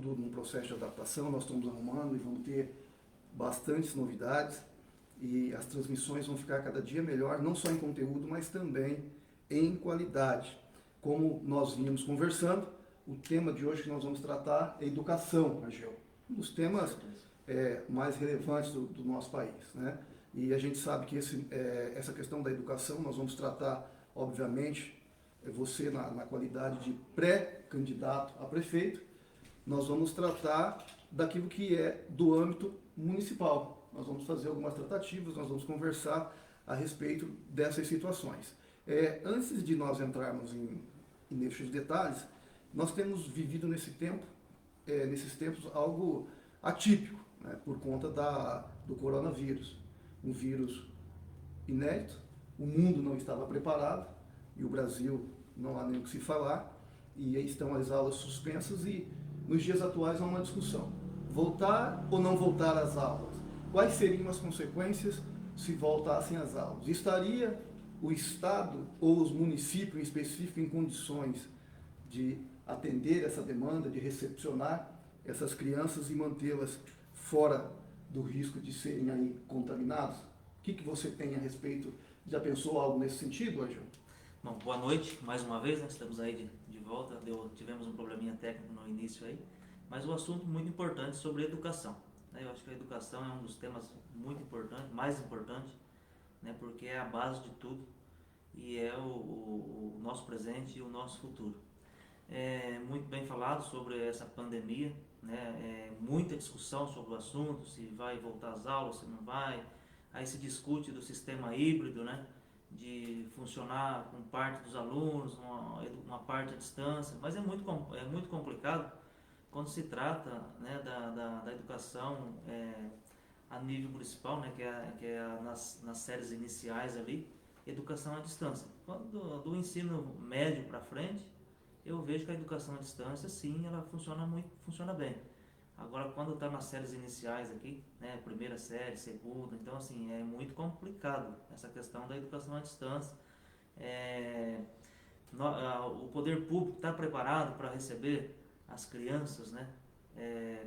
tudo num processo de adaptação, nós estamos arrumando e vamos ter bastantes novidades e as transmissões vão ficar cada dia melhor, não só em conteúdo, mas também em qualidade. Como nós vínhamos conversando, o tema de hoje que nós vamos tratar é educação, Ageu. Um dos temas mais relevantes do nosso país, né? E a gente sabe que essa questão da educação nós vamos tratar, obviamente, você na qualidade de pré-candidato a prefeito, nós vamos tratar daquilo que é do âmbito municipal. Nós vamos fazer algumas tratativas, nós vamos conversar a respeito dessas situações. Antes de nós entrarmos nesses detalhes, nós temos vivido nesses tempos algo atípico, né, por conta do coronavírus. Um vírus inédito, o mundo não estava preparado, e o Brasil não há nem o que se falar, e aí estão as aulas suspensas e nos dias atuais há uma discussão. Voltar ou não voltar às aulas? Quais seriam as consequências se voltassem às aulas? Estaria o Estado ou os municípios em específico em condições de atender essa demanda, de recepcionar essas crianças e mantê-las fora do risco de serem aí contaminados? O que você tem a respeito? Já pensou algo nesse sentido, Agil? Bom, boa noite, mais uma vez, né? Estamos aí de volta, tivemos um probleminha técnico no início aí, mas um assunto muito importante sobre educação, né? Eu acho que a educação é um dos temas muito importantes, mais importante, né? Porque é a base de tudo e é o nosso presente e o nosso futuro. Muito bem falado sobre essa pandemia, né? Muita discussão sobre o assunto, se vai voltar às aulas, se não vai, aí se discute do sistema híbrido, né? De funcionar com parte dos alunos, uma parte à distância, mas é muito complicado quando se trata, né, da educação a nível municipal, né, nas séries iniciais ali, educação à distância. Quando do ensino médio para frente, eu vejo que a educação à distância, sim, ela funciona bem. Agora, quando está nas séries iniciais aqui, né, primeira série, segunda, então assim, é muito complicado essa questão da educação à distância. O poder público está preparado para receber as crianças, né,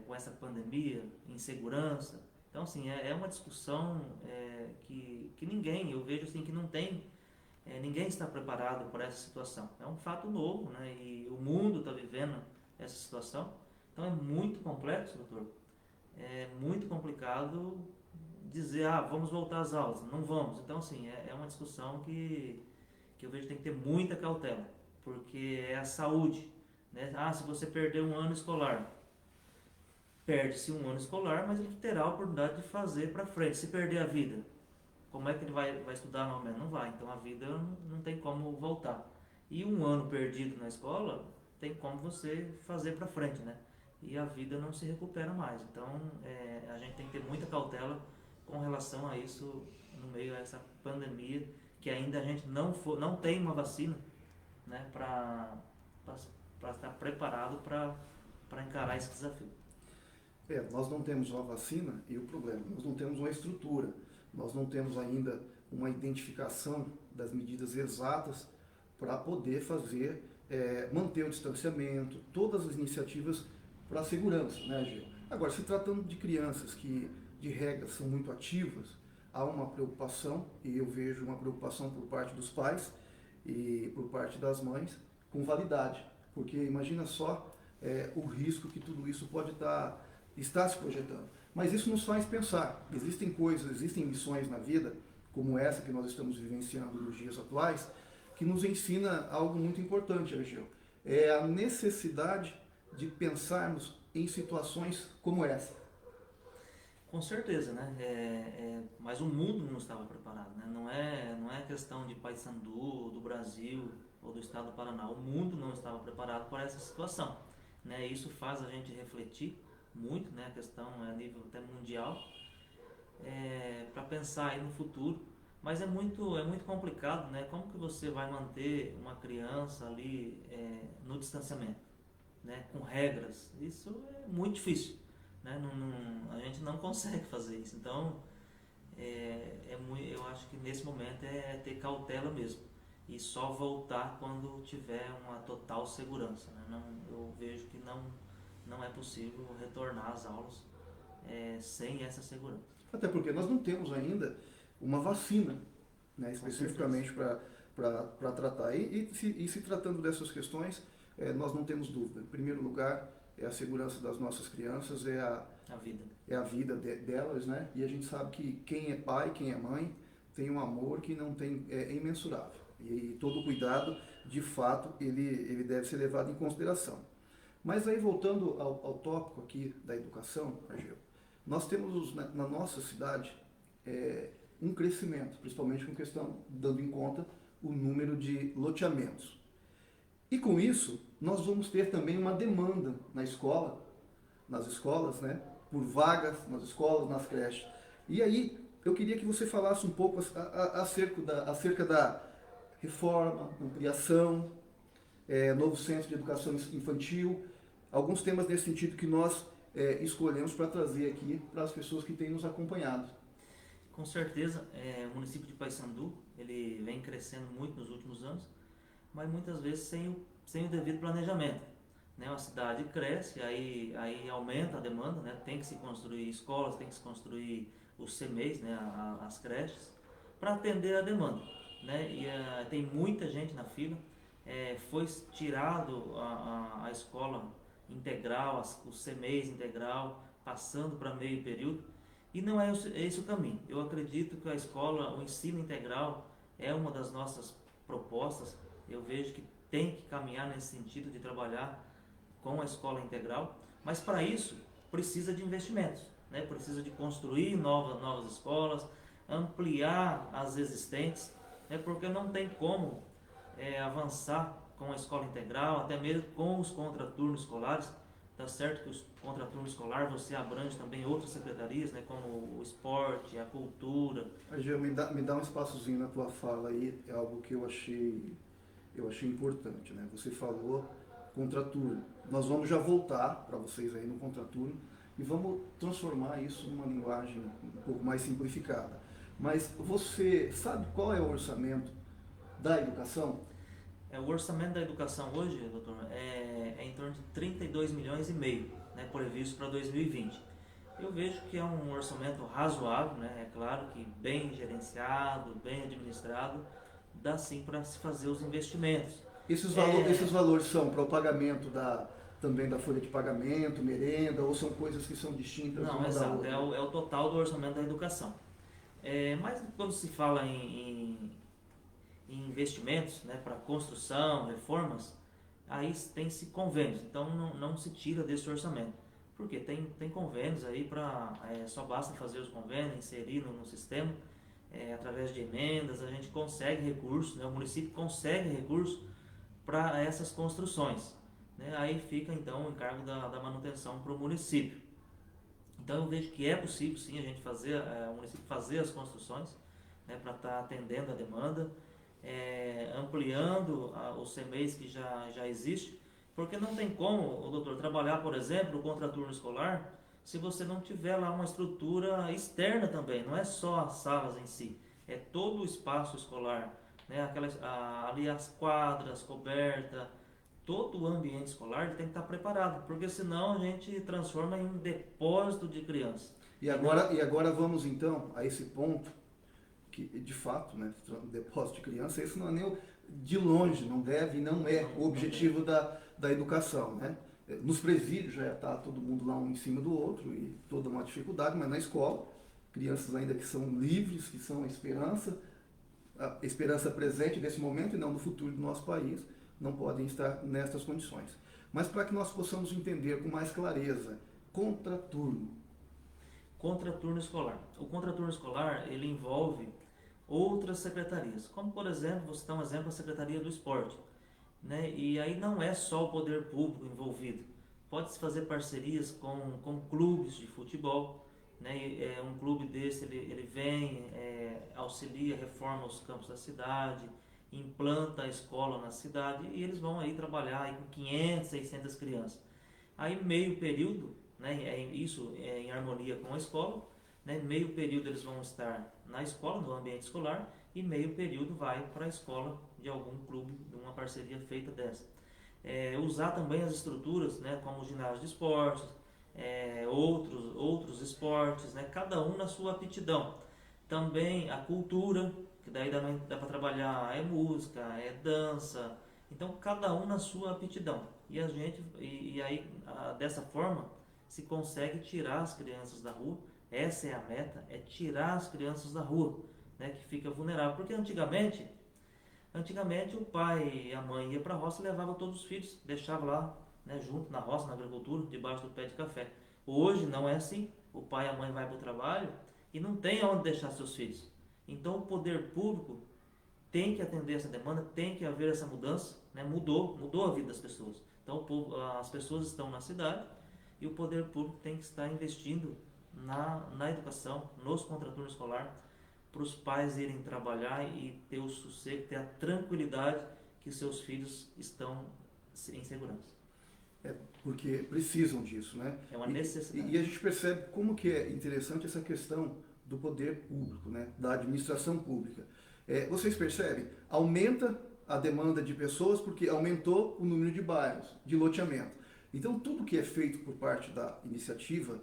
com essa pandemia, em segurança. Então assim, é uma discussão que ninguém, eu vejo assim, que não tem, ninguém está preparado para essa situação. É um fato novo, né, e o mundo está vivendo essa situação. Então é muito complexo, doutor. É muito complicado dizer, vamos voltar às aulas. Não vamos. Então, assim, é uma discussão que eu vejo que tem que ter muita cautela, porque é a saúde, né? Se você perder um ano escolar, perde-se um ano escolar, mas ele terá a oportunidade de fazer para frente. Se perder a vida, como é que ele vai estudar novamente? Não vai. Então a vida não tem como voltar. E um ano perdido na escola, tem como você fazer para frente, né? E a vida não se recupera mais. Então a gente tem que ter muita cautela com relação a isso no meio a essa pandemia, que ainda a gente não tem uma vacina, né, para estar preparado para encarar esse desafio. Nós não temos uma vacina e o problema, nós não temos uma estrutura, nós não temos ainda uma identificação das medidas exatas para poder manter o distanciamento, todas as iniciativas para a segurança, né, Gil? Agora, se tratando de crianças que, de regra, são muito ativas, há uma preocupação, e eu vejo uma preocupação por parte dos pais e por parte das mães, com validade, porque imagina só o risco que tudo isso pode estar se projetando. Mas isso nos faz pensar. Existem missões na vida, como essa que nós estamos vivenciando nos dias atuais, que nos ensina algo muito importante, Agil. É a necessidade de pensarmos em situações como essa. Com certeza, né? Mas o mundo não estava preparado, né? Não é questão de Paysandu, do Brasil ou do estado do Paraná. O mundo não estava preparado para essa situação, né? Isso faz a gente refletir muito, né? A questão a nível até mundial, para pensar aí no futuro. Mas é muito complicado, né? Como que você vai manter uma criança ali no distanciamento, né? Com regras? Isso é muito difícil, né? A gente não consegue fazer isso. Então, eu acho que nesse momento é ter cautela mesmo. E só voltar quando tiver uma total segurança, né? Eu vejo que não é possível retornar às aulas sem essa segurança. Até porque nós não temos ainda uma vacina, né, especificamente para tratar. E se tratando dessas questões, nós não temos dúvida. Em primeiro lugar, é a segurança das nossas crianças, A vida. é a vida delas, né? E a gente sabe que quem é pai, quem é mãe, tem um amor que não tem, é imensurável. E todo cuidado, de fato, ele deve ser levado em consideração. Mas aí, voltando ao tópico aqui da educação, Argel, nós temos na nossa cidade um crescimento, principalmente com questão, dando em conta o número de loteamentos. E com isso, nós vamos ter também uma demanda nas escolas, né, por vagas nas escolas, nas creches. E aí, eu queria que você falasse um pouco acerca da reforma, ampliação, novo centro de educação infantil, alguns temas nesse sentido que nós escolhemos para trazer aqui para as pessoas que têm nos acompanhado. Com certeza, o município de Paissandu, ele vem crescendo muito nos últimos anos, mas muitas vezes sem o devido planejamento. Né? A cidade cresce, aí aumenta a demanda, né? Tem que se construir escolas, tem que se construir os CMEs, né? As creches, para atender a demanda. Né? E tem muita gente na fila, foi tirado a escola integral, os CMEs integral, passando para meio período, e não é esse o caminho. Eu acredito que a escola, o ensino integral é uma das nossas propostas. Eu vejo que tem que caminhar nesse sentido de trabalhar com a escola integral, mas para isso precisa de investimentos, né? Precisa de construir novas escolas, ampliar as existentes, né? Porque não tem como avançar com a escola integral, até mesmo com os contraturnos escolares. Tá certo que os contraturno escolar você abrange também outras secretarias, né? Como o esporte, a cultura. Gil, me dá um espaçozinho na tua fala aí, é algo que eu achei importante, né? Você falou contraturno. Nós vamos já voltar para vocês aí no contraturno e vamos transformar isso numa linguagem um pouco mais simplificada. Mas você sabe qual é o orçamento da educação? O orçamento da educação hoje, doutor, é em torno de 32 milhões e meio, né, previsto para 2020. Eu vejo que é um orçamento razoável, né? É claro que bem gerenciado, bem administrado, dá sim para se fazer os investimentos. Esses valores são para o pagamento também da folha de pagamento, merenda, ou são coisas que são distintas Não, uma da exato, outra? é o total do orçamento da educação. Mas quando se fala em investimentos, né, para construção, reformas, aí tem-se convênios, então não se tira desse orçamento. Porque tem convênios aí só basta fazer os convênios, inserir no sistema, através de emendas, a gente consegue recursos, né, o município consegue recursos para essas construções. Né, aí fica então o encargo da manutenção para o município. Então eu vejo que é possível sim a gente o município fazer as construções, né, para estar atendendo a demanda, ampliando os CMEs que já existe, porque não tem como, o doutor, trabalhar, por exemplo, o contraturno escolar, se você não tiver lá uma estrutura externa também, não é só as salas em si, é todo o espaço escolar, né, ali as quadras, coberta, todo o ambiente escolar tem que estar preparado, porque senão a gente transforma em um depósito de crianças. E agora vamos então a esse ponto que, de fato, né, depósito de criança, isso não é nem de longe, não deve e não é o objetivo da educação, né? Nos presídios já está todo mundo lá um em cima do outro e toda uma dificuldade, mas na escola, crianças ainda que são livres, que são a esperança presente desse momento e não do futuro do nosso país, não podem estar nessas condições. Mas para que nós possamos entender com mais clareza, contraturno. Contraturno escolar. O contraturno escolar, ele envolve outras secretarias, como por exemplo, vou citar um exemplo, a Secretaria do Esporte, né? E aí não é só o poder público envolvido, pode-se fazer parcerias com clubes de futebol, né? Um clube desse, ele vem, auxilia, reforma os campos da cidade, implanta a escola na cidade e eles vão aí trabalhar aí com 500, 600 crianças. Aí meio período, né? Isso é em harmonia com a escola, né? Meio período eles vão estar na escola, no ambiente escolar, e meio período vai para a escola de algum clube, de uma parceria feita dessa. usar também as estruturas, né, como o ginásio de esportes, outros esportes, né, cada um na sua aptidão. Também a cultura, que daí dá para trabalhar, música, dança, então cada um na sua aptidão. E aí dessa forma se consegue tirar as crianças da rua. Essa é a meta, é tirar as crianças da rua, né, que fica vulnerável. Porque antigamente o pai e a mãe ia para a roça e levava todos os filhos, deixava lá, né, junto na roça, na agricultura, debaixo do pé de café. Hoje não é assim. O pai e a mãe vai para o trabalho e não tem aonde deixar seus filhos. Então o poder público tem que atender essa demanda, tem que haver essa mudança, né? Mudou a vida das pessoas. Então as pessoas estão na cidade e o poder público tem que estar investindo na educação, nos contraturnos escolar, para os pais irem trabalhar e ter o sossego, ter a tranquilidade que seus filhos estão em segurança. Porque precisam disso, né? É uma necessidade. E a gente percebe como que é interessante essa questão do poder público, né? Da administração pública. Vocês percebem? Aumenta a demanda de pessoas porque aumentou o número de bairros, de loteamento. Então, tudo que é feito por parte da iniciativa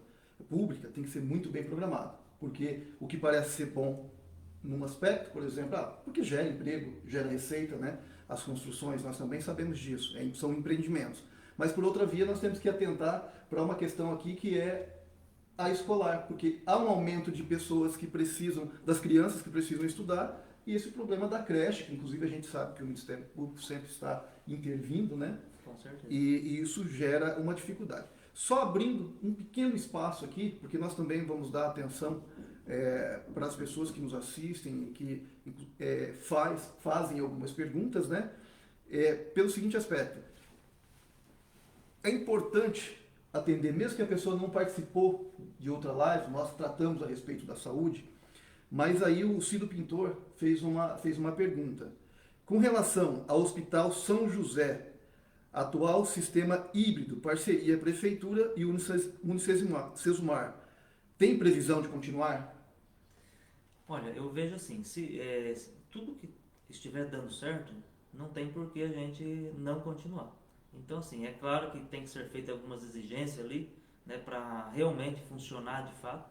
pública tem que ser muito bem programado. Porque o que parece ser bom num aspecto, por exemplo, porque gera emprego, gera receita, né? As construções, nós também sabemos disso, são empreendimentos. Mas, por outra via, nós temos que atentar para uma questão aqui que é a escolar, porque há um aumento de pessoas que precisam, das crianças que precisam estudar, e esse problema da creche, que inclusive a gente sabe que o Ministério Público sempre está intervindo, né? Com certeza. E isso gera uma dificuldade. Só abrindo um pequeno espaço aqui, porque nós também vamos dar atenção para as pessoas que nos assistem, que fazem algumas perguntas, né? Pelo seguinte aspecto. É importante atender, mesmo que a pessoa não participou de outra live, nós tratamos a respeito da saúde, mas aí o Cido Pintor fez uma pergunta. Com relação ao Hospital São José, atual sistema híbrido, parceria Prefeitura e Unicesumar, tem previsão de continuar? Olha, eu vejo assim, se tudo que estiver dando certo, não tem por que a gente não continuar. Então, assim, é claro que tem que ser feita algumas exigências ali, né, para realmente funcionar de fato,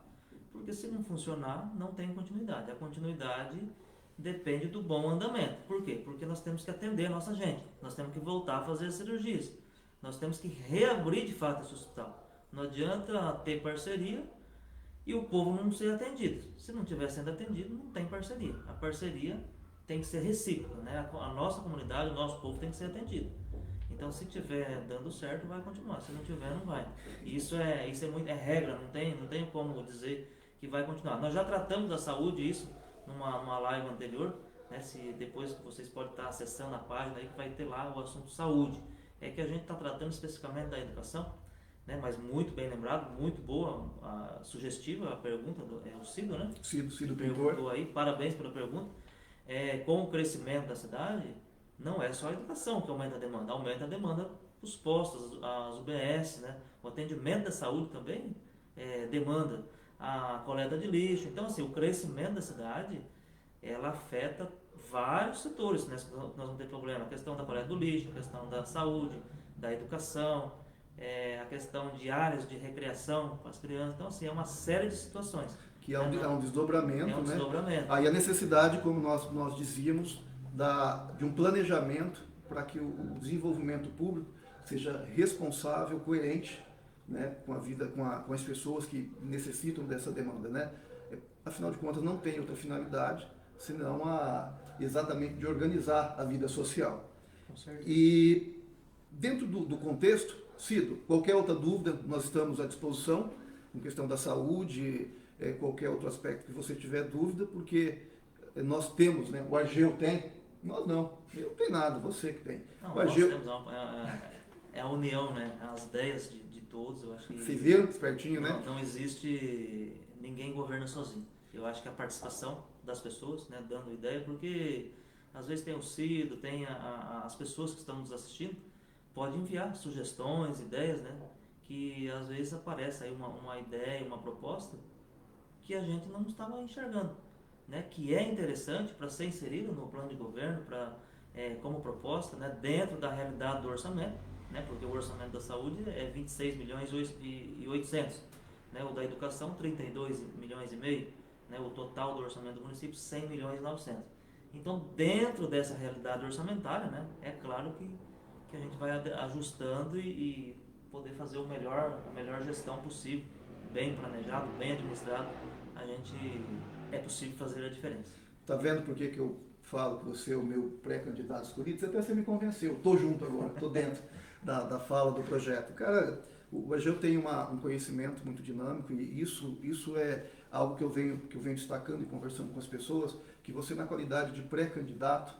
porque se não funcionar, não tem continuidade. A continuidade depende do bom andamento. Por quê? Porque nós temos que atender a nossa gente, nós temos que voltar a fazer as cirurgias, nós temos que reabrir de fato esse hospital. Não adianta ter parceria e o povo não ser atendido. Se não estiver sendo atendido, não tem parceria. A parceria tem que ser recíproca, né? A nossa comunidade, o nosso povo tem que ser atendido. Então, se estiver dando certo, vai continuar. Se não tiver, não vai. Isso é regra, não tem como dizer que vai continuar. Nós já tratamos da saúde, isso, numa live anterior, né? Se depois vocês podem estar acessando a página aí, que vai ter lá o assunto saúde. É que a gente está tratando especificamente da educação, né? Mas muito bem lembrado, muito boa, sugestiva a pergunta do Cido, né? Cido perguntou aí, parabéns pela pergunta. Com o crescimento da cidade, não é só a educação que aumenta a demanda dos postos, as UBS, né? O atendimento da saúde também demanda a coleta de lixo. Então, assim, o crescimento da cidade, ela afeta vários setores, né? Nós vamos ter problema, a questão da coleta do lixo, a questão da saúde, da educação, a questão de áreas de recreação para as crianças. Então, assim, é uma série de situações. Que é um desdobramento, né? Desdobramento. Aí a necessidade, como nós dizíamos, de um planejamento para que o desenvolvimento público seja responsável, coerente, né, com a vida, com as pessoas que necessitam dessa demanda, né? Afinal de contas, não tem outra finalidade senão exatamente de organizar a vida social. Com certeza. E dentro do contexto, Cido, qualquer outra dúvida, nós estamos à disposição, em questão da saúde, qualquer outro aspecto que você tiver dúvida, porque nós temos, né? O Argeu tem, nós não, eu não tenho nada, você que tem. Não, o Argeu, nós temos a união, né? As ideias de todos, eu acho que... Você viu, espertinho, né? Não existe, ninguém governa sozinho. Eu acho que a participação das pessoas, né, dando ideia, porque às vezes tem o Cido, tem as pessoas que estão nos assistindo, pode enviar sugestões, ideias, né? Que às vezes aparece aí uma ideia, uma proposta que a gente não estava enxergando, né? Que é interessante para ser inserido no plano de governo, para como proposta, né, dentro da realidade do orçamento, né, porque o orçamento da saúde é 26 milhões e 800, né, o da educação 32 milhões e meio, né, o total do orçamento do município 100 milhões e 900. Então, dentro dessa realidade orçamentária, né, é claro que a gente vai ajustando e poder fazer a melhor gestão possível, bem planejado, bem administrado, é possível fazer a diferença. Tá vendo por que eu falo que você é o meu pré-candidato escolhido? Até você me convenceu. Tô junto agora, tô dentro da fala do projeto. Cara, o AGEU tem um conhecimento muito dinâmico e isso é algo que eu venho destacando e conversando com as pessoas, que você na qualidade de pré-candidato,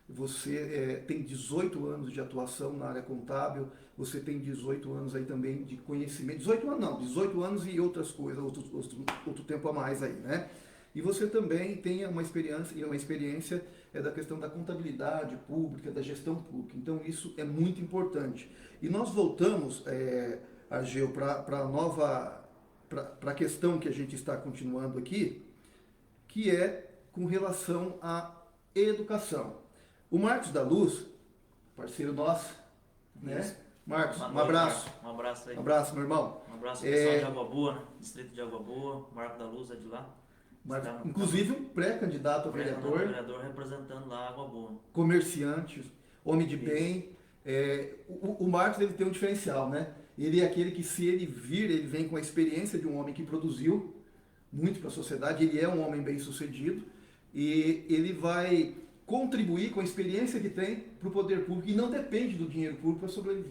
você tem 18 anos de atuação na área contábil, você tem 18 anos aí também de conhecimento, 18 anos não, 18 anos e outras coisas, outro tempo a mais aí, né? E você também tem uma experiência da questão da contabilidade pública, da gestão pública. Então isso é muito importante. E nós voltamos, Argeu, para a questão que a gente está continuando aqui, que é com relação à educação. O Marcos da Luz, parceiro nosso, né? Marcos, um abraço. Um abraço aí. Um abraço, meu irmão. Um abraço pessoal de Água Boa, né? Distrito de Água Boa, Marcos da Luz é de lá. Inclusive um pré-candidato a vereador. Vereador representando lá Água Boa. Comerciante, homem de bem. O Marcos ele tem um diferencial, né? Ele é aquele que, se ele vir, ele vem com a experiência de um homem que produziu muito para a sociedade, ele é um homem bem sucedido e ele vai contribuir com a experiência que tem para o poder público e não depende do dinheiro público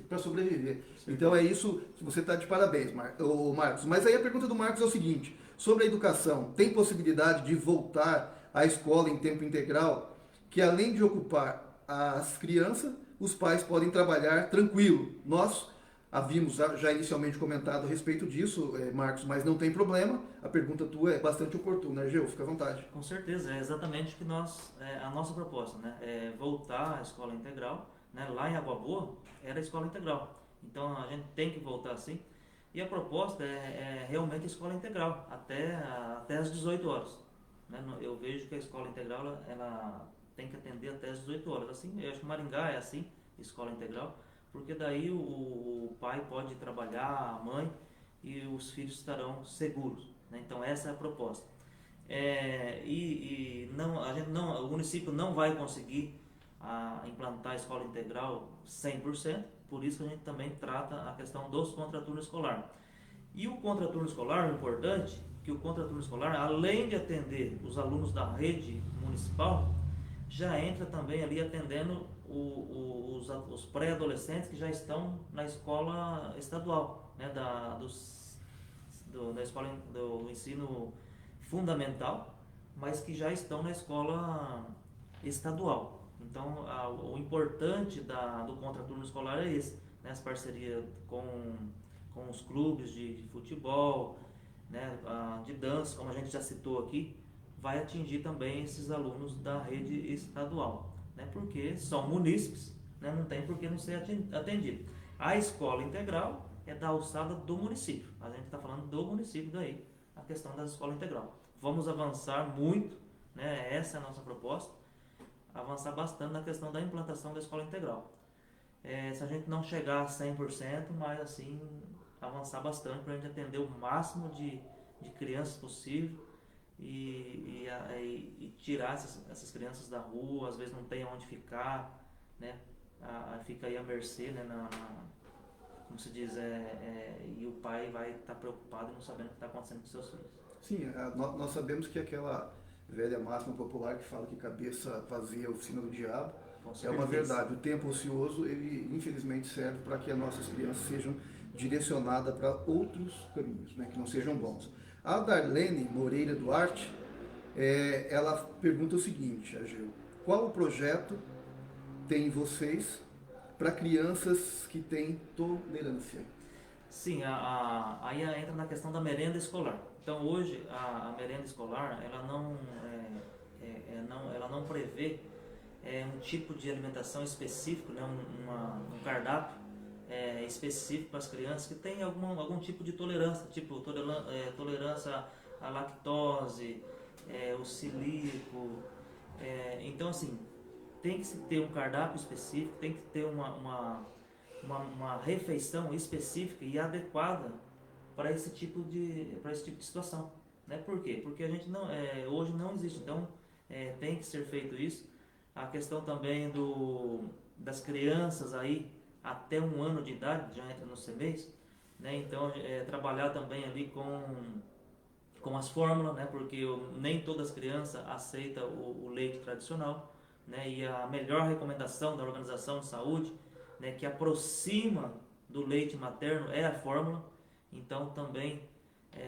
para sobreviver. Sim. Então é isso, você está de parabéns, Marcos. Mas aí a pergunta do Marcos é o seguinte, sobre a educação, tem possibilidade de voltar à escola em tempo integral, que além de ocupar as crianças, os pais podem trabalhar tranquilo? Nós havíamos já inicialmente comentado a respeito disso, Marcos, mas não tem problema. A pergunta tua é bastante oportuna, Geu, fica à vontade. Com certeza, é exatamente o que a nossa proposta, né? É voltar à escola integral, né? Lá em Água Boa era a escola integral, então a gente tem que voltar assim. E a proposta é realmente a escola integral, até as 18 horas. Né? Eu vejo que a escola integral ela tem que atender até as 18 horas. Assim, eu acho que Maringá é assim, escola integral, porque daí o pai pode trabalhar, a mãe, e os filhos estarão seguros. Né? Então essa é a proposta. O município não vai conseguir implantar a escola integral 100%, por isso que a gente também trata a questão dos contraturno escolar. E o contraturno escolar, o importante, que o contraturno escolar, além de atender os alunos da rede municipal, já entra também ali atendendo os pré-adolescentes que já estão na escola estadual, né, da escola do ensino fundamental, mas que já estão na escola estadual. Então, o importante do contraturno escolar é esse, né, as parcerias com os clubes de futebol, né, de dança, como a gente já citou aqui, vai atingir também esses alunos da rede estadual, né, porque são munícipes, né, não tem por que não ser atendido. A escola integral é da alçada do município, a gente está falando do município daí, a questão da escola integral. Vamos avançar muito, né, essa é a nossa proposta, avançar bastante na questão da implantação da escola integral. Se a gente não chegar a 100%, mas assim, avançar bastante para a gente atender o máximo de crianças possível e tirar essas crianças da rua, às vezes não tem onde ficar, né? Fica aí à mercê, né? Como se diz, e o pai vai estar preocupado e não sabendo o que está acontecendo com seus filhos. Sim, nós sabemos que aquela velha máxima popular que fala que cabeça vazia é oficina do diabo, é uma verdade. O tempo ocioso, ele infelizmente serve para que as nossas crianças sejam direcionadas para outros caminhos, né, que não sejam bons. A Darlene Moreira Duarte, ela pergunta o seguinte, Ageu, qual o projeto tem vocês para crianças que têm tolerância? Sim, aí entra na questão da merenda escolar. Então hoje a merenda escolar ela não prevê um tipo de alimentação específico, né, um cardápio específico para as crianças que têm algum tipo de tolerância, tipo tolerância à lactose, o celíaco. Então assim, tem que se ter um cardápio específico, tem que ter uma refeição específica e adequada para esse tipo de situação, né? Por quê? Porque a gente não, hoje não existe, então tem que ser feito isso. A questão também das crianças aí até 1 ano de idade, já entra no CMEIs, né? Então trabalhar também ali com as fórmulas, né? Porque nem todas as crianças aceitam o leite tradicional, né? E a melhor recomendação da Organização de Saúde, né, que aproxima do leite materno é a fórmula. Então também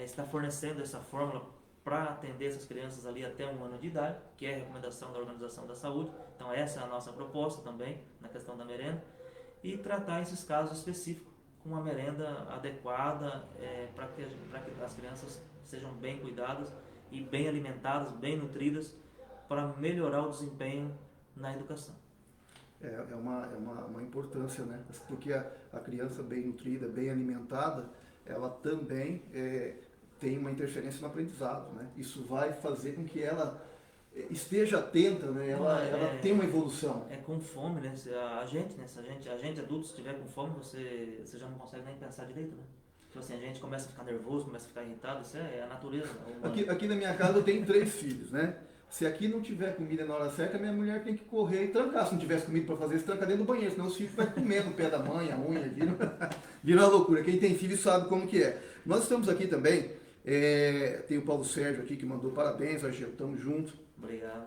está fornecendo essa fórmula para atender essas crianças ali até 1 ano de idade, que é a recomendação da Organização da Saúde. Então essa é a nossa proposta também na questão da merenda, e tratar esses casos específicos com uma merenda adequada para que as crianças sejam bem cuidadas e bem alimentadas, bem nutridas, para melhorar o desempenho na educação. É uma importância, né? Porque a criança bem nutrida, bem alimentada, ela também tem uma interferência no aprendizado, né? Isso vai fazer com que ela esteja atenta, né? Ela tem uma evolução. Com fome, né? A gente, né? Se a gente adulto estiver com fome, você já não consegue nem pensar direito, né? Tipo assim, a gente começa a ficar nervoso, começa a ficar irritado, isso é a natureza humana. Aqui na minha casa eu tenho 3 filhos, né? Se aqui não tiver comida na hora certa, minha mulher tem que correr e trancar. Se não tivesse comida para fazer isso, tranca dentro do banheiro, senão os filhos vão comer no pé da mãe, a unha, vira uma loucura. Quem tem filho sabe como que é. Nós estamos aqui também, tem o Paulo Sérgio aqui que mandou parabéns, Argel, estamos juntos. Obrigado.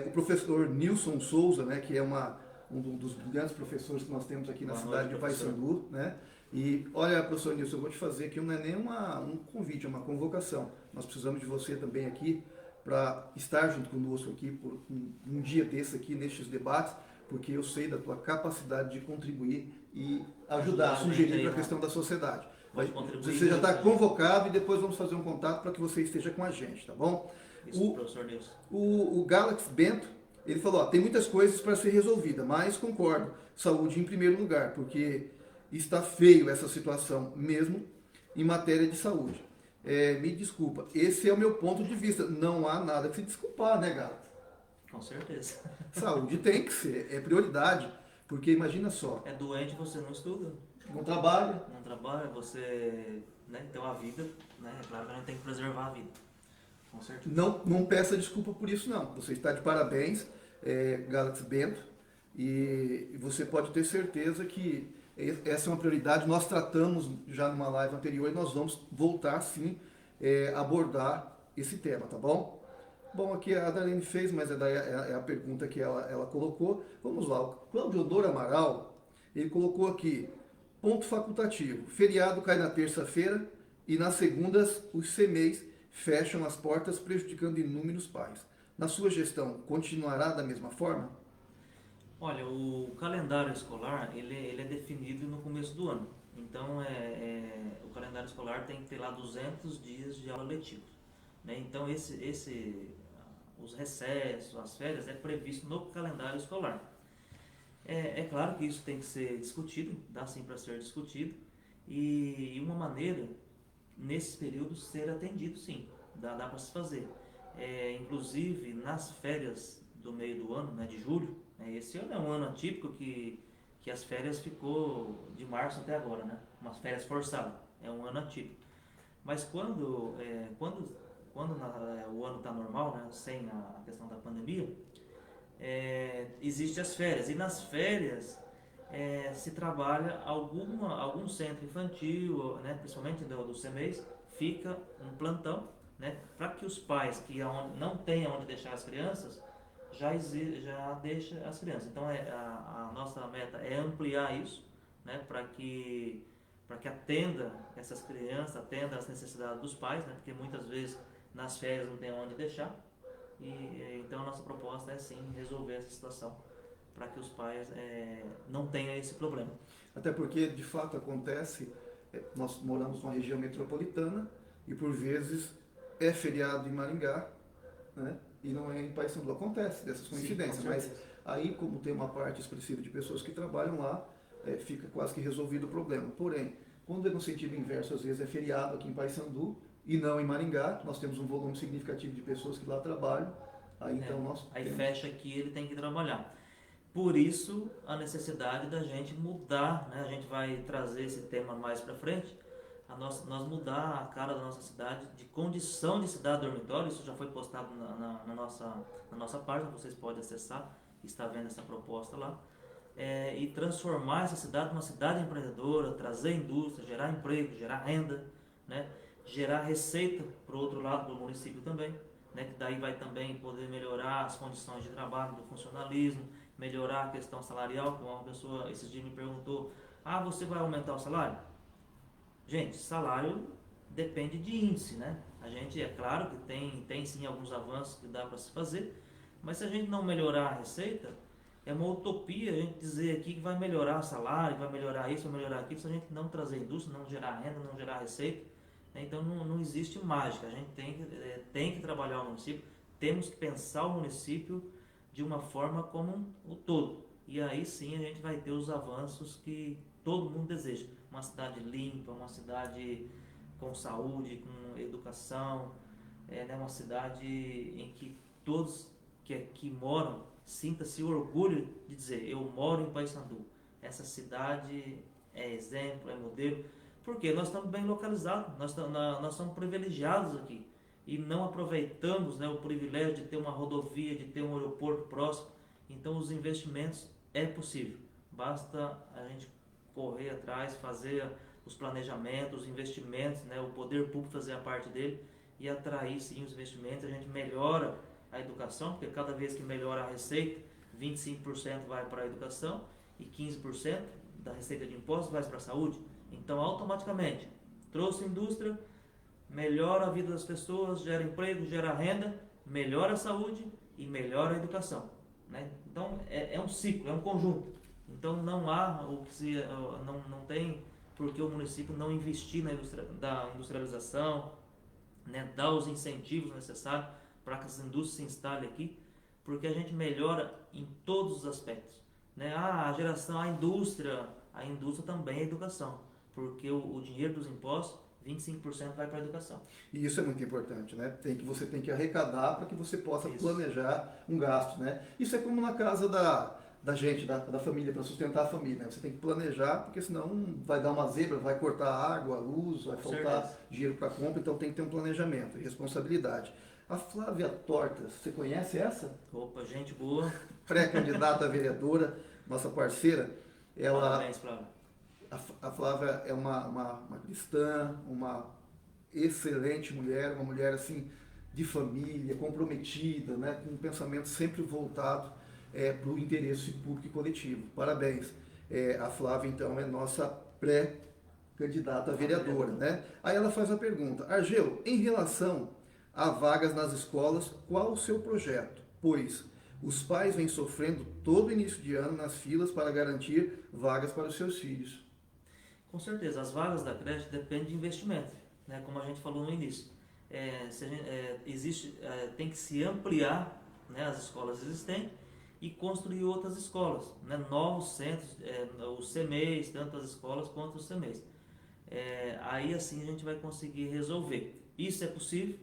O professor Nilson Souza, né, que é um dos grandes professores que nós temos aqui na cidade de Paysandu, né? E olha, professor Nilson, eu vou te fazer aqui, não é nem um convite, é uma convocação. Nós precisamos de você também aqui para estar junto conosco aqui por um dia desse aqui, nestes debates, porque eu sei da tua capacidade de contribuir e ajudar, sugerir para a questão da sociedade. Você já está convocado e depois vamos fazer um contato para que você esteja com a gente, tá bom? Isso, professor Nilson. O Galax Bento, ele falou, tem muitas coisas para ser resolvida, mas concordo, saúde em primeiro lugar, porque está feio essa situação mesmo em matéria de saúde. Me desculpa, esse é o meu ponto de vista, não há nada que se desculpar, né, Galax? Com certeza. Saúde tem que ser, é prioridade, porque imagina só. É doente, você não estuda. Não trabalha. Não trabalha, você, né, tem uma vida, né, é claro que a gente tem que preservar a vida. Com certeza. Não peça desculpa por isso, não. Você está de parabéns, Galax Bento, e você pode ter certeza que essa é uma prioridade. Nós tratamos já numa live anterior e nós vamos voltar, sim, abordar esse tema, tá bom? Bom, aqui a Darlene fez, mas é a pergunta que ela colocou. Vamos lá, o Claudio Odor Amaral, ele colocou aqui, ponto facultativo, feriado cai na terça-feira e nas segundas os CMEIs fecham as portas, prejudicando inúmeros pais. Na sua gestão, continuará da mesma forma? Olha, o calendário escolar, ele é definido no começo do ano. Então, o calendário escolar tem que ter lá 200 dias de aula letiva, né? Então, os recessos, as férias, é previsto no calendário escolar. É claro que isso tem que ser discutido, dá sim para ser discutido, e uma maneira, nesses períodos, ser atendido, sim, dá para se fazer. Inclusive, nas férias do meio do ano, né, de julho, esse ano é um ano atípico que as férias ficou de março até agora, né? Umas férias forçadas, é um ano atípico. Mas quando o ano está normal, né, sem a questão da pandemia, existem as férias. E nas férias se trabalha algum centro infantil, né, principalmente do CMEIs, fica um plantão, né, para que os pais que não têm onde deixar as crianças, já deixa as crianças. Então a nossa meta é ampliar isso, né, para que atenda essas crianças, atenda as necessidades dos pais, né, porque muitas vezes nas férias não tem onde deixar. Então a nossa proposta é sim resolver essa situação para que os pais não tenham esse problema. Até porque de fato acontece, nós moramos numa região metropolitana e por vezes é feriado em Maringá, né? E não é em Paysandu. Acontece dessas coincidências, sim, mas aí como tem uma parte expressiva de pessoas que trabalham lá, fica quase que resolvido o problema. Porém, quando é no sentido inverso, às vezes é feriado aqui em Paysandu e não em Maringá, nós temos um volume significativo de pessoas que lá trabalham, aí então nós aí fecha aqui, ele tem que trabalhar. Por isso, a necessidade da gente mudar, né? A gente vai trazer esse tema mais para frente, nós mudar a cara da nossa cidade de condição de cidade dormitório. Isso já foi postado na nossa página, vocês podem acessar, está vendo essa proposta lá. E transformar essa cidade numa cidade empreendedora, trazer indústria, gerar emprego, gerar renda, né? Gerar receita para o outro lado do município também, né? Que daí vai também poder melhorar as condições de trabalho do funcionalismo, melhorar a questão salarial. Como uma pessoa esses dias me perguntou: você vai aumentar o salário? Gente, salário depende de índice, né? A gente, é claro que tem sim alguns avanços que dá para se fazer, mas se a gente não melhorar a receita, é uma utopia a gente dizer aqui que vai melhorar o salário, vai melhorar isso, vai melhorar aquilo, se a gente não trazer indústria, não gerar renda, não gerar receita, né? Então não existe mágica. A gente tem que trabalhar o município, temos que pensar o município de uma forma como o todo. E aí sim a gente vai ter os avanços que todo mundo deseja. Uma cidade limpa, uma cidade com saúde, com educação, né? Uma cidade em que todos que aqui moram sinta-se orgulho de dizer: eu moro em Paysandu. Essa cidade é exemplo, é modelo, porque nós estamos bem localizados, nós somos privilegiados aqui e não aproveitamos, né, o privilégio de ter uma rodovia, de ter um aeroporto próximo. Então os investimentos é possível, basta a gente correr atrás, fazer os planejamentos, os investimentos, né, o poder público fazer a parte dele e atrair sim os investimentos. A gente melhora a educação, porque cada vez que melhora a receita, 25% vai para a educação e 15% da receita de impostos vai para a saúde. Então, automaticamente, trouxe indústria, melhora a vida das pessoas, gera emprego, gera renda, melhora a saúde e melhora a educação, né? Então, é um ciclo, é um conjunto. Então, não há não tem por que o município não investir da industrialização, né? Dar os incentivos necessários para que as indústrias se instalem aqui, porque a gente melhora em todos os aspectos, né? A geração, a indústria também é educação, porque o dinheiro dos impostos, 25% vai para a educação. E isso é muito importante, né? Você tem que arrecadar para que você possa planejar um gasto, né? Isso é como na casa da gente, da família, para sustentar a família, né? Você tem que planejar, porque senão vai dar uma zebra, vai cortar a água, a luz, vai faltar dinheiro para compra, então tem que ter um planejamento e responsabilidade. A Flávia Tortas, você conhece essa? Opa, gente boa. Pré-candidata a vereadora, nossa parceira. Parabéns, Flávia. A Flávia é uma cristã, uma excelente mulher, uma mulher assim de família, comprometida, né, com um pensamento sempre voltado para o interesse público e coletivo. Parabéns. A Flávia, então, é nossa pré-candidata a vereadora, né? Aí ela faz a pergunta: Argeu, em relação a vagas nas escolas, qual o seu projeto? Pois os pais vêm sofrendo todo início de ano nas filas para garantir vagas para os seus filhos. Com certeza, as vagas da creche dependem de investimento, né? Como a gente falou no início. Tem que se ampliar, né, as escolas existentes e construir outras escolas, né? Novos centros, os CMEs, tanto as escolas quanto os CMEs. Aí assim a gente vai conseguir resolver. Isso é possível,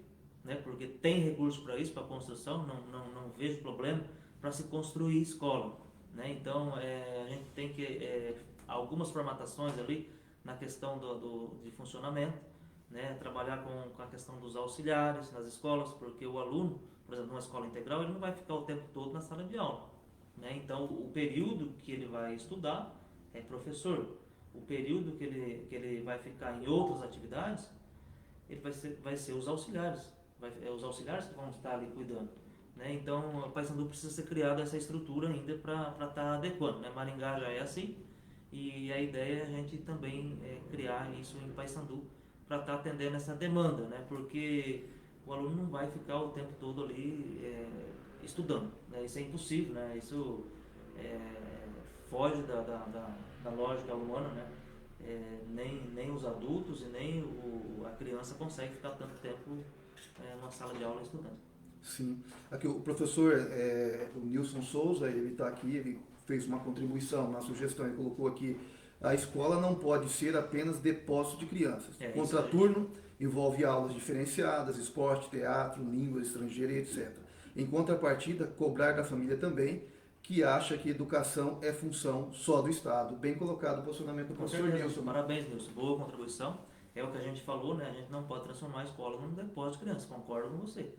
né? Porque tem recurso para isso, para construção, não vejo problema para se construir escola, né? Então a gente tem que algumas formatações ali na questão de funcionamento, né? Trabalhar com a questão dos auxiliares nas escolas, porque o aluno, por exemplo, numa escola integral, ele não vai ficar o tempo todo na sala de aula, né? Então o período que ele vai estudar é professor, o período que ele vai ficar em outras atividades, ele vai ser os auxiliares. Os auxiliares que vão estar ali cuidando, né? Então, o Paysandu precisa ser criada essa estrutura ainda para estar adequando, né? Maringá já é assim, e a ideia é a gente também criar isso em Paysandu para estar atendendo essa demanda, né? Porque o aluno não vai ficar o tempo todo ali estudando, né? Isso é impossível, né? Isso foge da lógica humana, né? Nem os adultos e nem a criança consegue ficar tanto tempo numa sala de aula estudando. Sim. Aqui o professor, o Nilson Souza, ele está aqui, ele fez uma contribuição na sugestão, ele colocou aqui: a escola não pode ser apenas depósito de crianças. Contraturno envolve aulas diferenciadas, esporte, teatro, língua estrangeira, etc. Em contrapartida, cobrar da família também que acha que educação é função só do Estado. Bem colocado o posicionamento do Com professor certeza. Nilson. Parabéns, Nilson. Boa contribuição. É o que a gente falou, né? A gente não pode transformar a escola num depósito de crianças. Concordo com você.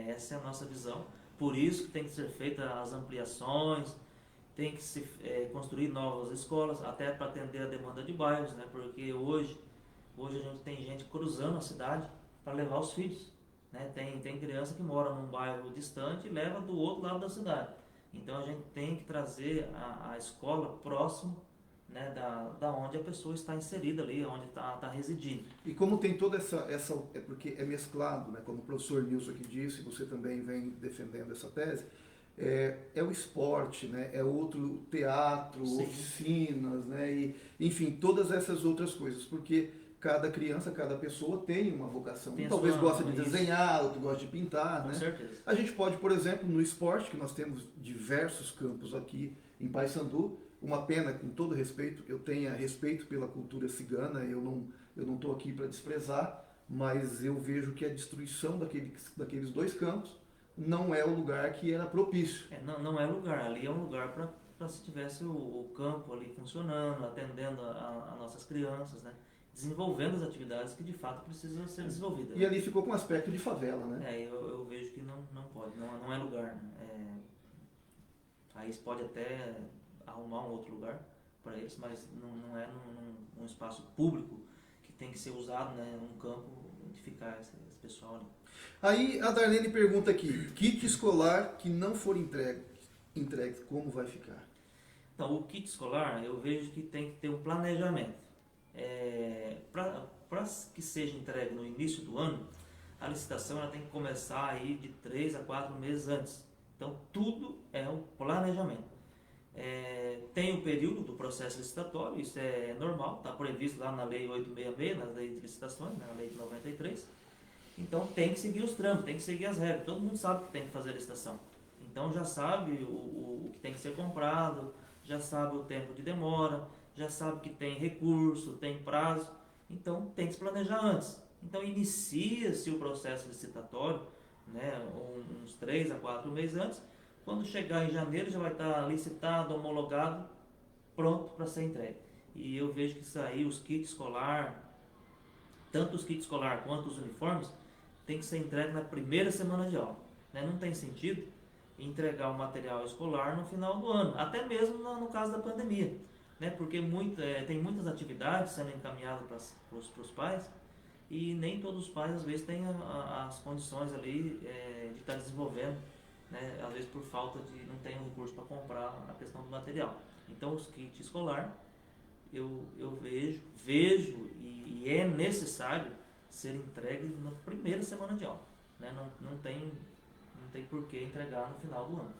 Essa é a nossa visão. Por isso que tem que ser feitas as ampliações, tem que se construir novas escolas, até para atender a demanda de bairros, né? Porque hoje a gente tem gente cruzando a cidade para levar os filhos, né? Tem criança que mora num bairro distante e leva do outro lado da cidade. Então a gente tem que trazer a escola próximo, né, da onde a pessoa está inserida ali, onde está residindo. E como tem toda é porque é mesclado, né? Como o professor Nilson aqui disse, você também vem defendendo essa tese, é o esporte, né? É outro teatro, Sim. oficinas, né? E, enfim, todas essas outras coisas, porque cada criança, cada pessoa tem uma vocação. Tem Um a talvez sua- gosta de isso. desenhar, outro gosta de pintar, Com né? certeza. A gente pode, por exemplo, no esporte, que nós temos diversos campos aqui em Paysandu, uma pena, com todo respeito, eu tenha respeito pela cultura cigana, eu não estou aqui para desprezar, mas eu vejo que a destruição daqueles dois campos não é o lugar que era propício. Não é lugar, ali é um lugar para se tivesse o campo ali funcionando, atendendo a nossas crianças, né? Desenvolvendo as atividades que de fato precisam ser desenvolvidas. E ali ficou com aspecto de favela, né? Eu vejo que não pode, não é lugar, né? Aí você pode até arrumar um outro lugar para eles, mas não é num espaço público que tem que ser usado, né? Num campo onde ficar esse pessoal ali. Aí a Darlene pergunta aqui, kit escolar que não for entregue, como vai ficar? Então, o kit escolar, eu vejo que tem que ter um planejamento. Para que seja entregue no início do ano, a licitação ela tem que começar aí de 3 a 4 meses antes. Então, tudo é um planejamento. Tem o período do processo licitatório, isso é normal, está previsto lá na Lei 866, na Lei de Licitações, na Lei de 93. Então, tem que seguir os trâmites, tem que seguir as regras. Todo mundo sabe que tem que fazer a licitação. Então, já sabe o que tem que ser comprado, já sabe o tempo de demora, já sabe que tem recurso, tem prazo. Então, tem que se planejar antes. Então, inicia-se o processo licitatório, né, uns 3 a 4 meses antes. Quando chegar em janeiro, já vai estar licitado, homologado, pronto para ser entregue. E eu vejo que isso aí, os kits escolar, tanto os kits escolar quanto os uniformes, tem que ser entregue na primeira semana de aula. Né? Não tem sentido entregar o material escolar no final do ano, até mesmo no caso da pandemia, né? Porque tem muitas atividades sendo encaminhadas para os pais e nem todos os pais às vezes têm as condições ali de estar desenvolvendo, né? Às vezes por falta de não tem recurso para comprar a questão do material. Então os kits escolar eu vejo e é necessário ser entregue na primeira semana de aula, né? Não tem por que entregar no final do ano.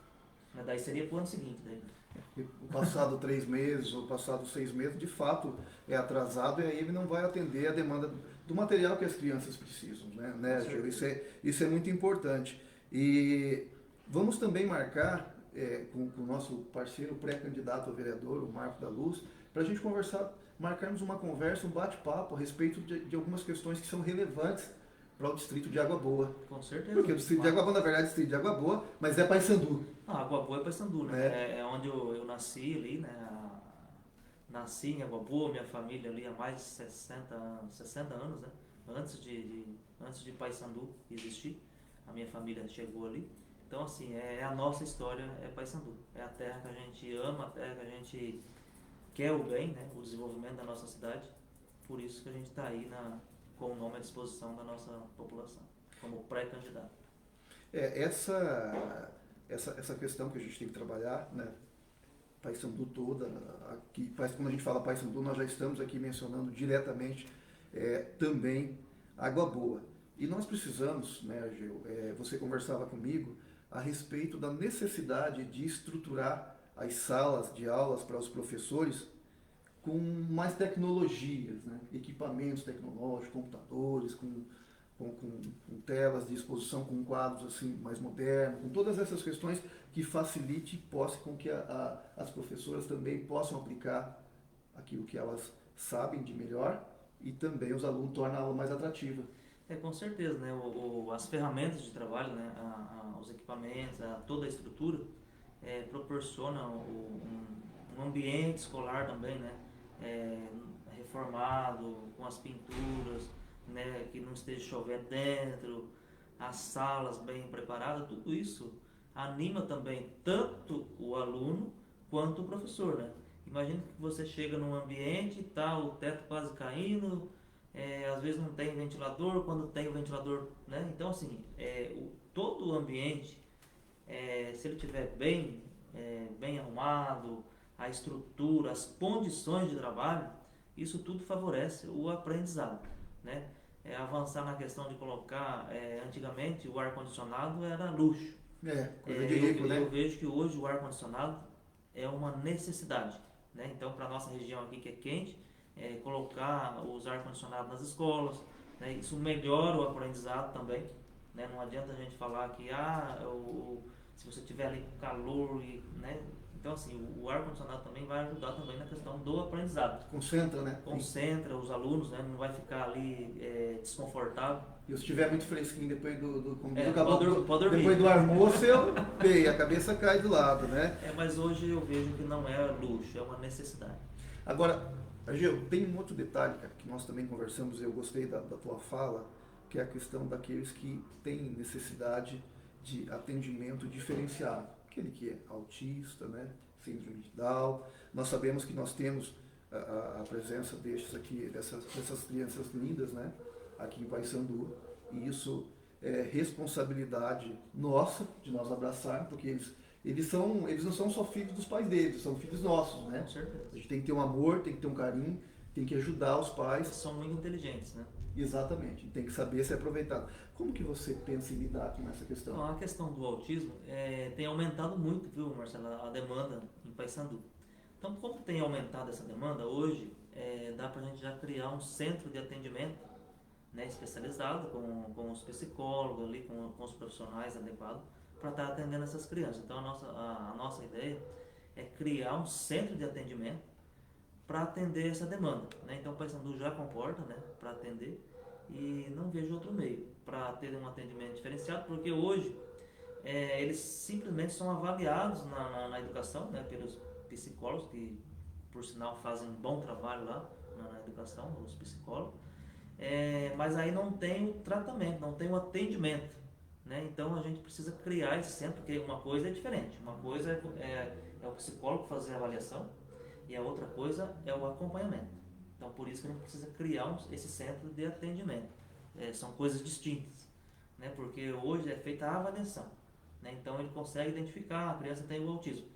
Mas daí seria para o ano seguinte. Daí. O passado 3 meses ou passado 6 meses, de fato, é atrasado e aí ele não vai atender a demanda do material que as crianças precisam, né, Gil? Isso é muito importante. E vamos também marcar com o nosso parceiro pré-candidato a vereador, o Marco da Luz, para a gente marcarmos uma conversa, um bate-papo a respeito de algumas questões que são relevantes para o distrito de Água Boa. Com certeza. Porque o distrito de Água Boa, na verdade, é o distrito de Água Boa, mas é Paysandu. Água Boa é Paysandu, né? É onde eu nasci ali, né? Nasci em Água Boa, minha família ali há mais de 60 anos, né? Antes de Paysandu existir, a minha família chegou ali. Então, assim, a nossa história é Paysandu. É a terra que a gente ama, a terra que a gente quer o bem, né? O desenvolvimento da nossa cidade. Por isso que a gente está aí com o nome à disposição da nossa população, como pré-candidato. Essa questão que a gente tem que trabalhar, né? Paysandu toda, aqui, quando a gente fala Paysandu, nós já estamos aqui mencionando diretamente também Água Boa. E nós precisamos, né, Gil, você conversava comigo a respeito da necessidade de estruturar as salas de aulas para os professores com mais tecnologias, né? Equipamentos tecnológicos, computadores, com telas de exposição, com quadros assim mais modernos, com todas essas questões que facilite e possa com que as professoras também possam aplicar aquilo que elas sabem de melhor e também os alunos tornam a aula mais atrativa. Com certeza, né? As ferramentas de trabalho, né? Os equipamentos, toda a estrutura, proporciona um ambiente escolar também, né? É, reformado, com as pinturas, né? Que não esteja chovendo dentro, as salas bem preparadas, tudo isso anima também tanto o aluno quanto o professor, né? Imagina que você chega num ambiente e tá o teto quase caindo, às vezes não tem ventilador, quando tem o ventilador, né? Então assim, todo o ambiente, se ele tiver bem arrumado, a estrutura, as condições de trabalho, isso tudo favorece o aprendizado, né? Avançar na questão de colocar, antigamente o ar-condicionado era luxo. Coisa de rico, né? Eu vejo que hoje o ar-condicionado é uma necessidade, né? Então, para a nossa região aqui que é quente, colocar os ar-condicionados nas escolas, né? Isso melhora o aprendizado também, né? Não adianta a gente falar que se você tiver ali com calor, né? Então, assim, o ar-condicionado também vai ajudar também na questão do aprendizado. Concentra, né? Concentra os alunos, né? Não vai ficar ali desconfortável. E se estiver muito fresquinho depois pode dormir. depois do almoço, a cabeça cai do lado, né? Mas hoje eu vejo que não é luxo, é uma necessidade. Agora, Ageu, tem um outro detalhe, cara, que nós também conversamos, e eu gostei da tua fala, que é a questão daqueles que têm necessidade de atendimento diferenciado. Aquele que é autista, né? Síndrome de Down. Nós sabemos que nós temos a presença dessas crianças lindas, né? Aqui em Paysandu, e isso é responsabilidade nossa, de nós abraçarmos, porque eles não são só filhos dos pais deles, são filhos nossos, né? Com certeza. A gente tem que ter um amor, tem que ter um carinho, tem que ajudar os pais. Eles são muito inteligentes, né? Exatamente, tem que saber ser aproveitado. Como que você pensa em lidar com essa questão? Então, a questão do autismo tem aumentado muito, viu, Marcelo, a demanda em Paysandu. Então, como tem aumentado essa demanda, hoje dá para a gente já criar um centro de atendimento, né, especializado com os psicólogos ali, com os profissionais adequados para estar atendendo essas crianças. Então a nossa ideia é criar um centro de atendimento para atender essa demanda, né? Então o Paysandu já comporta, né, para atender, e não vejo outro meio para ter um atendimento diferenciado, porque hoje eles simplesmente são avaliados na educação, né, pelos psicólogos, que por sinal fazem um bom trabalho lá na educação, os psicólogos. Mas aí não tem o tratamento, não tem o atendimento, né? Então a gente precisa criar esse centro, porque uma coisa é diferente. Uma coisa é o psicólogo fazer a avaliação e a outra coisa é o acompanhamento. Então por isso que a gente precisa criar esse centro de atendimento. São coisas distintas, né? Porque hoje é feita a avaliação, né? Então ele consegue identificar a criança tem o autismo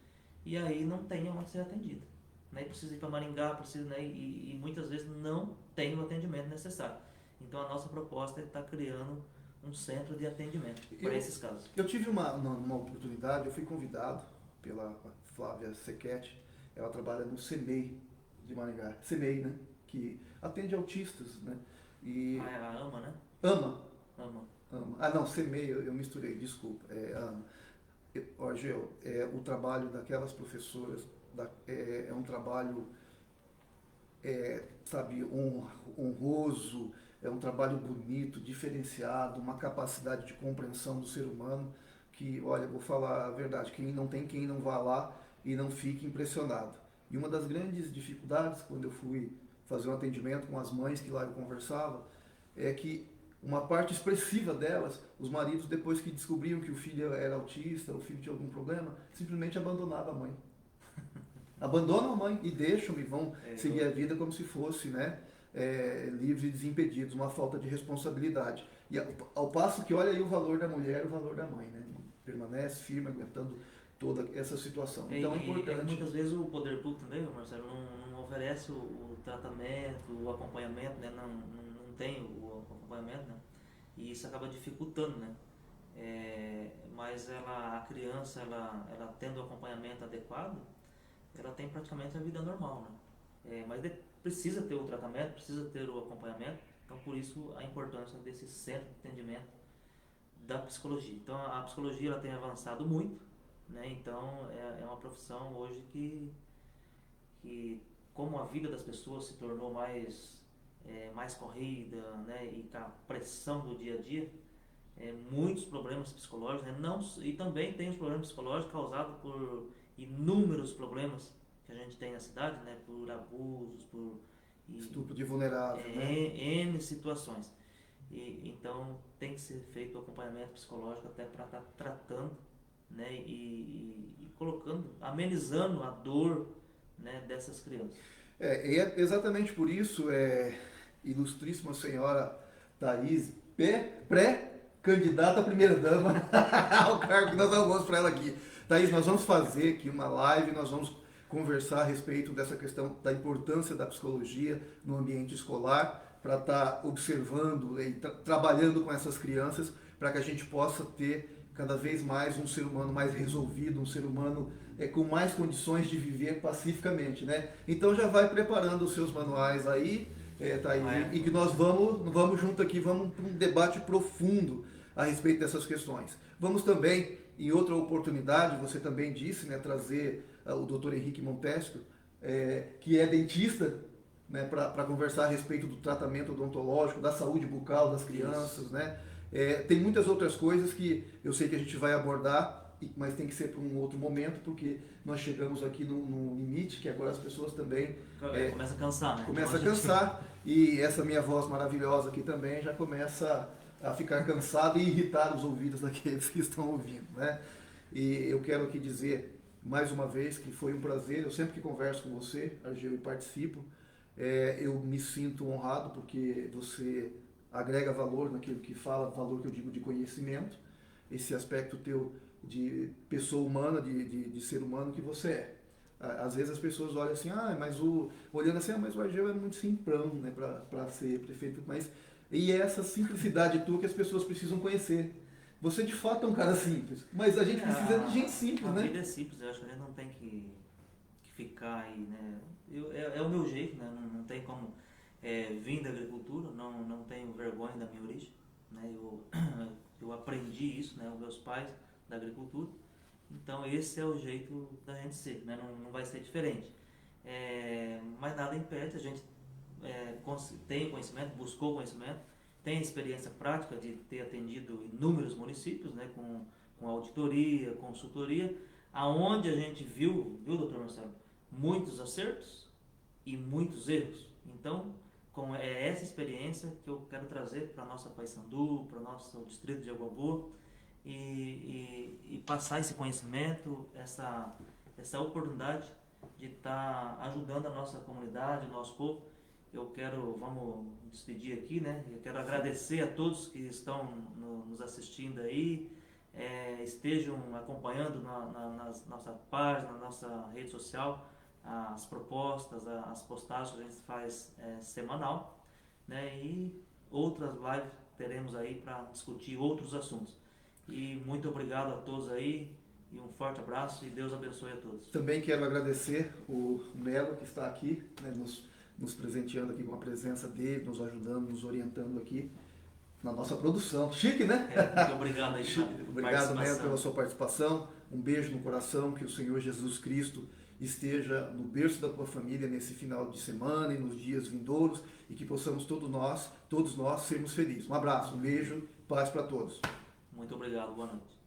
e aí não tem onde ser atendida, né? Precisa ir para Maringá, precisa, né? E muitas vezes não tem o atendimento necessário. Então a nossa proposta é estar criando um centro de atendimento para esses casos. Eu tive uma oportunidade, eu fui convidado pela Flávia Sequete, ela trabalha no CEMEI de Maringá, CEMEI, né? Que atende autistas, né? E a AMA, né? AMA. AMA. Ah, não, CEMEI, eu misturei, desculpa. AMA. Geo, o trabalho daquelas professoras é um trabalho, sabe, honroso, é um trabalho bonito, diferenciado, uma capacidade de compreensão do ser humano que, olha, vou falar a verdade, quem não vá lá e não fique impressionado. E uma das grandes dificuldades, quando eu fui fazer um atendimento com as mães que lá eu conversava, é que uma parte expressiva delas, os maridos, depois que descobriam que o filho era autista, o filho tinha algum problema, simplesmente abandonavam a mãe. Abandonam a mãe e deixam e vão seguir a vida como se fosse, né, livres e desimpedidos, uma falta de responsabilidade. E ao passo que olha aí o valor da mulher, o valor da mãe, né, permanece firme, aguentando toda essa situação. Então é importante. Muitas vezes o poder público também, Marcelo, não oferece o tratamento, o acompanhamento, né, não tem o acompanhamento, né, e isso acaba dificultando, né. Mas a criança, ela tendo o acompanhamento adequado, ela tem praticamente a vida normal, né? Mas precisa ter o tratamento, precisa ter o acompanhamento, então por isso a importância desse centro de atendimento da psicologia. Então a psicologia ela tem avançado muito, né? Então é uma profissão hoje que como a vida das pessoas se tornou mais corrida, né? E com a pressão do dia a dia, muitos problemas psicológicos, né? Não, e também tem os problemas psicológicos causados por inúmeros problemas que a gente tem na cidade, né? Por abusos, Estupro de vulnerável, né? N situações. Então tem que ser feito o acompanhamento psicológico até para estar tratando, né? E colocando, amenizando a dor, né, dessas crianças. E é exatamente por isso, ilustríssima senhora Thaís, pré-candidata a primeira-dama ao cargo que nós arrumamos para ela aqui. Thaís, nós vamos fazer aqui uma live, nós vamos conversar a respeito dessa questão da importância da psicologia no ambiente escolar, para estar observando e trabalhando com essas crianças, para que a gente possa ter cada vez mais um ser humano mais resolvido, um ser humano com mais condições de viver pacificamente, né? Então já vai preparando os seus manuais aí, Thaís, e que nós vamos junto aqui, vamos para um debate profundo a respeito dessas questões. Vamos também, em outra oportunidade, você também disse, né, trazer o Dr. Henrique Montesco, que é dentista, né, para conversar a respeito do tratamento odontológico, da saúde bucal das crianças, né? Tem muitas outras coisas que eu sei que a gente vai abordar, mas tem que ser para um outro momento, porque nós chegamos aqui num limite que agora as pessoas também... começa a cansar, né? Começa a cansar, e essa minha voz maravilhosa aqui também já começa a ficar cansada e irritar os ouvidos daqueles que estão ouvindo, né? E eu quero aqui dizer, mais uma vez, que foi um prazer. Eu sempre que converso com você, Argeu, e participo, eu me sinto honrado, porque você agrega valor naquilo que fala, valor que eu digo de conhecimento, esse aspecto teu de pessoa humana, de ser humano que você é. Às vezes as pessoas olham assim, olhando assim, mas o Argeu é muito simprão, né, para ser prefeito, e é essa simplicidade tua que as pessoas precisam conhecer. Você de fato é um cara simples, mas a gente precisa de gente simples, né? A vida é simples, eu acho que a gente não tem que ficar aí, né? É o meu jeito, né? Não tem como vim da agricultura, não tenho vergonha da minha origem, né? Eu aprendi isso, né? Os meus pais da agricultura, então esse é o jeito da gente ser, né? Não vai ser diferente. Mas nada impede, a gente tem conhecimento, buscou conhecimento, tem experiência prática de ter atendido inúmeros municípios, né? Com auditoria, consultoria, aonde a gente viu, doutor Marcelo, muitos acertos e muitos erros. Então, é essa experiência que eu quero trazer para a nossa Paysandu, para o nosso distrito de Água Boa, e passar esse conhecimento, essa oportunidade de estar ajudando a nossa comunidade, o nosso povo. Vamos despedir aqui, né? Eu quero agradecer a todos que estão nos assistindo aí, estejam acompanhando na nossa página, na nossa rede social, as propostas, as postagens que a gente faz semanal, né? E outras lives teremos aí para discutir outros assuntos. E muito obrigado a todos aí, e um forte abraço, e Deus abençoe a todos. Também quero agradecer o Melo, que está aqui, né, nos presenteando aqui com a presença dele, nos ajudando, nos orientando aqui na nossa produção. Chique, né? Muito obrigado aí. Obrigado, Melo, pela sua participação. Um beijo no coração, que o Senhor Jesus Cristo esteja no berço da tua família nesse final de semana e nos dias vindouros, e que possamos todos nós sermos felizes. Um abraço, um beijo, paz para todos. Muito obrigado, boa noite.